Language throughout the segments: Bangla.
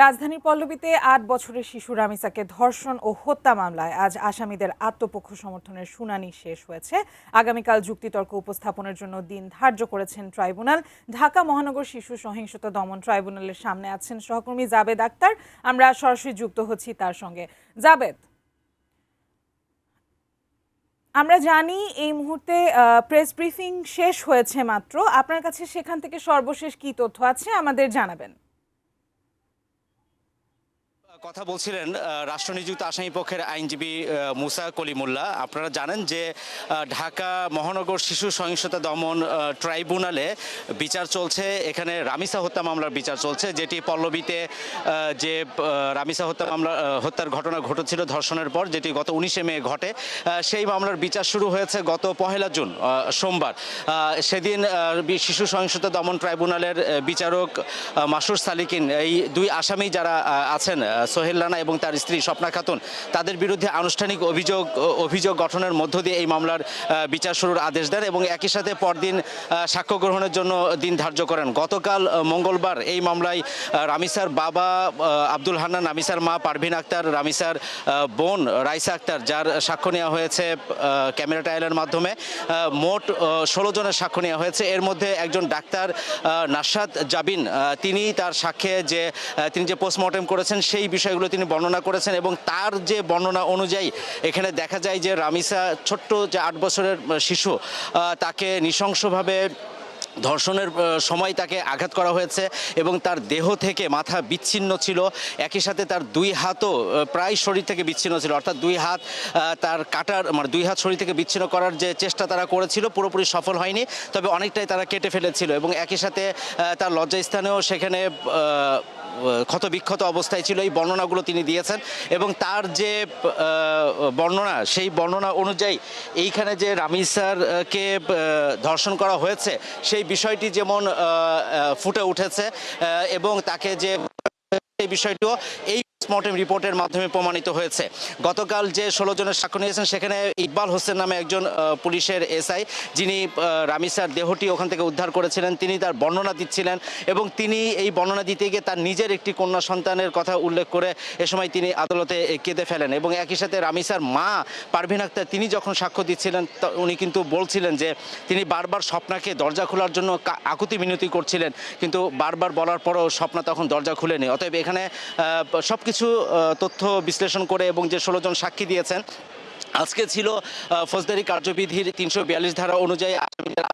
রাজধানীর পল্লবীতে ৮ বছরের শিশু রামিসাকে ধর্ষণ ও হত্যা মামলায় আজ আসামিদের আত্মপক্ষ সমর্থনের শুনানি শেষ হয়েছে। আগামীকাল যুক্তিতর্ক উপস্থাপনের জন্য দিন ধার্য করেছেন ট্রাইব্যুনাল। ঢাকা মহানগর শিশু সহিংসতা দমন ট্রাইব্যুনালের সামনে আছেন সহকর্মী জাবেদ আক্তার। আমরা সরাসরি যুক্ত হচ্ছি তার সঙ্গে। জাবেদ, আমরা জানি এই মুহূর্তে প্রেস ব্রিফিং শেষ হয়েছে মাত্র। আপনার কাছে সেখান থেকে সর্বশেষ কি তথ্য আছে আমাদের জানাবেন। কথা বলছিলেন রাষ্ট্রনিযুক্ত আসামি পক্ষের আইনজীবী মুসা কলিমুল্লাহ। আপনারা জানেন যে ঢাকা মহানগর শিশু সহিংসতা দমন ট্রাইব্যুনালে বিচার চলছে। এখানে রামিসা হত্যা মামলার বিচার চলছে, যেটি পল্লবীতে যে রামিসা হত্যার ঘটনা ঘটেছিল ধর্ষণের পর, যেটি গত 19শে মে ঘটে। সেই মামলার বিচার শুরু হয়েছে গত 1 জুন সোমবার। সেদিন শিশু সহিংসতা দমন ট্রাইব্যুনালের বিচারক মাসুর সালিকিন এই দুই আসামি যারা আছেন, সোহেল রানা এবং তার স্ত্রী স্বপ্না খাতুন, তাদের বিরুদ্ধে আনুষ্ঠানিক অভিযোগ গঠনের মধ্য দিয়ে এই মামলার বিচার শুরুর আদেশ দেন এবং একই সাথে পরদিন সাক্ষ্য গ্রহণের জন্য দিন ধার্য করেন। গতকাল মঙ্গলবার এই মামলায় রামিসার বাবা আব্দুল হান্নান, রামিসার মা পারভিন আক্তার, রামিসার বোন রাইসা আক্তার, যার সাক্ষ্য নেওয়া হয়েছে ক্যামেরা ট্রায়ালের মাধ্যমে, মোট 16 জনের সাক্ষ্য নেওয়া হয়েছে। এর মধ্যে একজন ডাক্তার নাশাদ জাবিন, তিনি তার সাক্ষ্যে তিনি যে পোস্টমর্টেম করেছেন সেই বিষয়গুলো তিনি বর্ণনা করেছেন এবং তার যে বর্ণনা অনুযায়ী এখানে দেখা যায় যে রামিসা, ছোট্ট যে 8 বছরের শিশু, তাকে নৃশংসভাবে ধর্ষণের সময় তাকে আঘাত করা হয়েছে এবং তার দেহ থেকে মাথা বিচ্ছিন্ন ছিল। একই সাথে তার দুই হাতও প্রায় শরীর থেকে বিচ্ছিন্ন ছিল, অর্থাৎ দুই হাত তার কাটার দুই হাত শরীর থেকে বিচ্ছিন্ন করার যে চেষ্টা তারা করেছিল পুরোপুরি সফল হয়নি, তবে অনেকটাই তারা কেটে ফেলেছিল এবং একই সাথে তার লজ্জাস্থানেও সেখানে ক্ষতবিক্ষত অবস্থায় ছিল। এই বর্ণনাগুলো তিনি দিয়েছেন এবং তার যে বর্ণনা, সেই বর্ণনা অনুযায়ী এইখানে যে রামিসারকে ধর্ষণ করা হয়েছে সেই বিষয়টি যেমন ফুটে উঠেছে এবং তাকে যে এই বিষয়টিও এই পোস্টমর্টেম রিপোর্টের মাধ্যমে প্রমাণিত হয়েছে। গতকাল যে 16 জনের সাক্ষ্য নিয়েছেন সেখানে ইকবাল হোসেন নামে একজন পুলিশের এসআই, যিনি রামিসার দেহটি ওখান থেকে উদ্ধার করেছিলেন, তিনি তার বর্ণনা দিচ্ছিলেন এবং তিনি এই বর্ণনা দিতে গিয়ে তার নিজের একটি কন্যা সন্তানের কথা উল্লেখ করে এ সময় তিনি আদালতে কেঁদে ফেলেন এবং একই সাথে রামিসার মা পারভিন আক্তার, তিনি যখন সাক্ষ্য দিচ্ছিলেন উনি কিন্তু বলছিলেন যে তিনি বারবার স্বপ্নাকে দরজা খোলার জন্য আকুতি মিনতি করছিলেন, কিন্তু বারবার বলার পরও স্বপ্না তখন দরজা খুলেনি। অতএব এখানে সবকিছু তথ্য বিশ্লেষণ করে এবং যে 16 জন সাক্ষী দিয়েছেন, আজকে ছিল ফৌজদারি কার্যবিধির 342 ধারা অনুযায়ী আসামিদের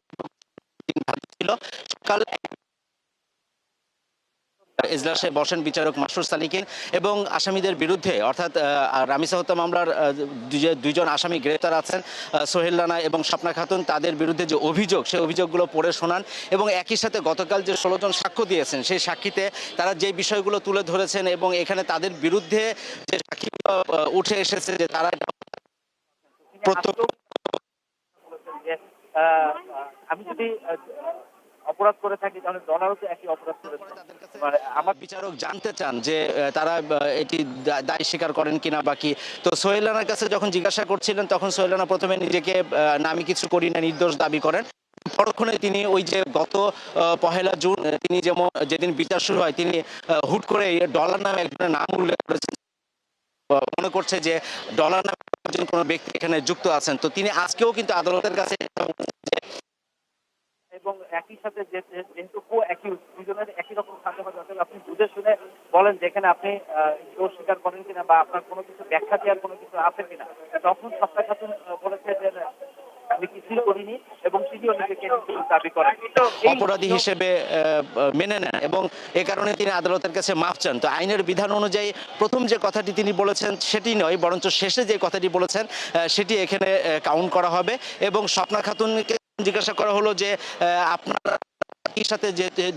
ছিল। সকাল এজলাসে বসেন বিচারক মাসুর সালিকিন এবং আসামিদের বিরুদ্ধে, অর্থাৎ রামিসা হত্যা মামলার দুইজন আসামি গ্রেপ্তার আছেন, সোহেল রানা এবং স্বপ্না খাতুন, তাদের বিরুদ্ধে যে অভিযোগ সেই অভিযোগগুলো পড়ে শোনান এবং একই সাথে গতকাল যে 16 জন সাক্ষ্য দিয়েছেন সেই সাক্ষীতে তারা যে বিষয়গুলো তুলে ধরেছেন এবং এখানে তাদের বিরুদ্ধে যে সাক্ষীগুলো উঠে এসেছে যে তারা প্রত্যক্ষ আমি যদি অপরাধ করে থাকি তাহলে ডলারও তো একই অপরাধ করেছে। আমার বিচারক জানতে চান যে তারা এটি দায় স্বীকার করেন কিনা বাকি। তো সোহেল রানার কাছে যখন জিজ্ঞাসা করছিলেন তখন সোহেল রানা প্রথমে নিজেকে না আমি কিছু করি না নির্দোষ দাবি করেন। পরক্ষণে তিনি ওই যে গত 1 জুন তিনি যেদিন বিচার শুরু হয় তিনি হুট করে ডলার নামে একজনের নাম উল্লেখ করেছেন, মনে করছে যে ডলার নামে একজন কোনো ব্যক্তি এখানে যুক্ত আছেন। তো তিনি আজকেও কিন্তু আদালতের কাছে এবং একই সাথে যেহেতু দুজনের একই রকম সাজা হবে, অতএব আপনি বুঝে শুনে বলেন যেখানে আপনি দোষ স্বীকার করেন কিনা বা আপনার কোনো কিছু ব্যাখ্যা দেওয়ার কোনো কিছু আছে কিনা। তখন স্বপ্না খাতুন বলেছে যে আমি কিছুই করিনি এবং তিনিও নিজেকে দাবি করেন, অপরাধী হিসেবে মেনে নেন এবং এ কারণে তিনি আদালতের কাছে মাফ চান। তো আইনের বিধান অনুযায়ী প্রথম যে কথাটি তিনি বলেছেন সেটি নয়, বরঞ্চ শেষে যে কথাটি বলেছেন সেটি এখানে কাউন্ট করা হবে এবং স্বপ্না খাতুনকে জিজ্ঞাসা করা হলো যে আপনার সাথে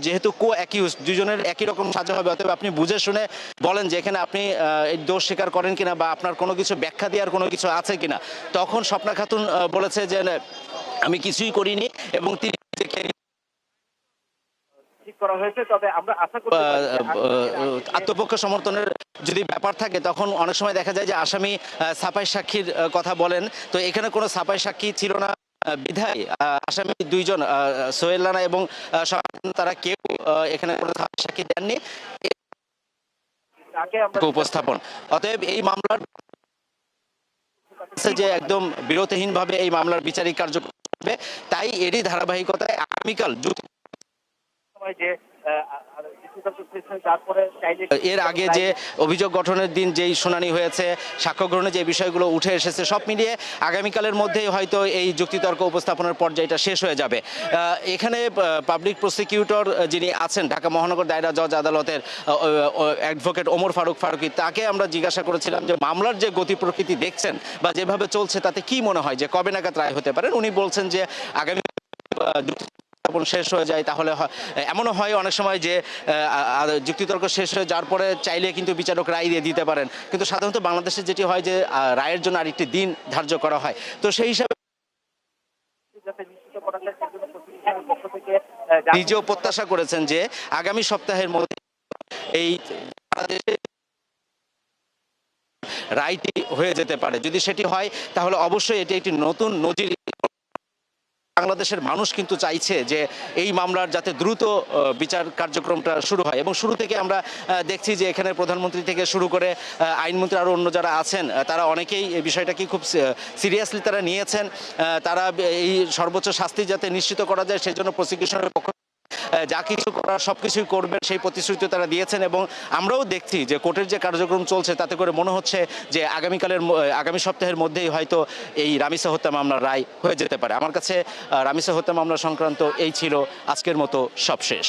যেহেতু কো অ্যাকিউজ দুজনের একই রকম সাজা হবে, অতএব আপনি বুঝে শুনে বলেন যে এখানে আপনি দোষ স্বীকার করেন কিনা বা আপনার কোনো কিছু ব্যাখ্যা দেওয়ার কোনো কিছু আছে কিনা। তখন স্বপ্না খাতুন বলেছে যে আমি কিছুই করিনি এবং তিনি ঠিক করা হয়েছে। তবে আমরা আশা করি আত্মপক্ষ সমর্থনের যদি ব্যাপার থাকে তখন অনেক সময় দেখা যায় যে আসামি ছাপাই সাক্ষীর কথা বলেন। তো এখানে কোনো ছাপাই সাক্ষী ছিল না বিধায় আসামি দুইজন সোহেল রানা এবং তারা কেউ এখানে কোনো সাক্ষী দেননি। তাকে আমরা উপস্থাপন। অতএব এই মামলার যে একদম বিরতিহীনভাবে এই মামলার বিচারিক কার্যক্রম হবে, তাই এরই ধারাবাহিকতায় আগামীকাল সময় যে তারপরে চাইলে এর আগে যে অভিযোগ গঠনের দিন যেই শুনানি হয়েছে, সাক্ষ্য গ্রহণে যে বিষয়গুলো উঠে এসেছে, সব মিলিয়ে আগামীকালের মধ্যেই হয়তো এই যুক্তিতর্ক উপস্থাপনের পর্যায়টা শেষ হয়ে যাবে। এখানে পাবলিক প্রসিকিউটর যিনি আছেন ঢাকা মহানগর দায়রা জজ আদালতের অ্যাডভোকেট ওমর ফারুকি, তাকে আমরা জিজ্ঞাসা করেছিলাম যে মামলার যে গতি প্রকৃতি দেখছেন বা যেভাবে চলছে তাতে কি মনে হয় যে কবে নাগাদ রায় হতে পারেন। উনি বলছেন যে আগামী শেষ হয়ে যায়, তাহলে এমনও হয় অনেক সময় যে যুক্তিতর্ক শেষ হয়ে যাওয়ার পরে চাইলে কিন্তু বিচারক রায় দিয়ে দিতে পারেন, কিন্তু সাধারণত বাংলাদেশে যেটি হয় যে রায়ের জন্য আরেকটি দিন ধার্য করা হয়। তো সেই হিসাবে নিজেও প্রত্যাশা করেছেন যে আগামী সপ্তাহের মধ্যে এই রায়টি হয়ে যেতে পারে। যদি সেটি হয় তাহলে অবশ্যই এটি একটি নতুন নজির। বাংলাদেশের মানুষ কিন্তু চাইছে যে এই মামলার যাতে দ্রুত বিচার কার্যক্রমটা শুরু হয়, এবং শুরু থেকে আমরা দেখছি যে এখানে প্রধানমন্ত্রী থেকে শুরু করে আইনমন্ত্রী আরও অন্য যারা আছেন তারা অনেকেই এই বিষয়টাকে খুব সিরিয়াসলি তারা নিয়েছেন। তারা এই সর্বোচ্চ শাস্তি যাতে নিশ্চিত করা যায় সেই জন্য প্রসিকিউশনের পক্ষ যা কিছু করার সব কিছুই করবেন সেই প্রতিশ্রুতি তারা দিয়েছেন, এবং আমরাও দেখছি যে কোর্টের যে কার্যক্রম চলছে তাতে করে মনে হচ্ছে যে আগামী সপ্তাহের মধ্যেই হয়তো এই রামিসা হত্যা মামলার রায় হয়ে যেতে পারে। আমার কাছে রামিসা হত্যা মামলা সংক্রান্ত এই ছিল আজকের মতো সব শেষ।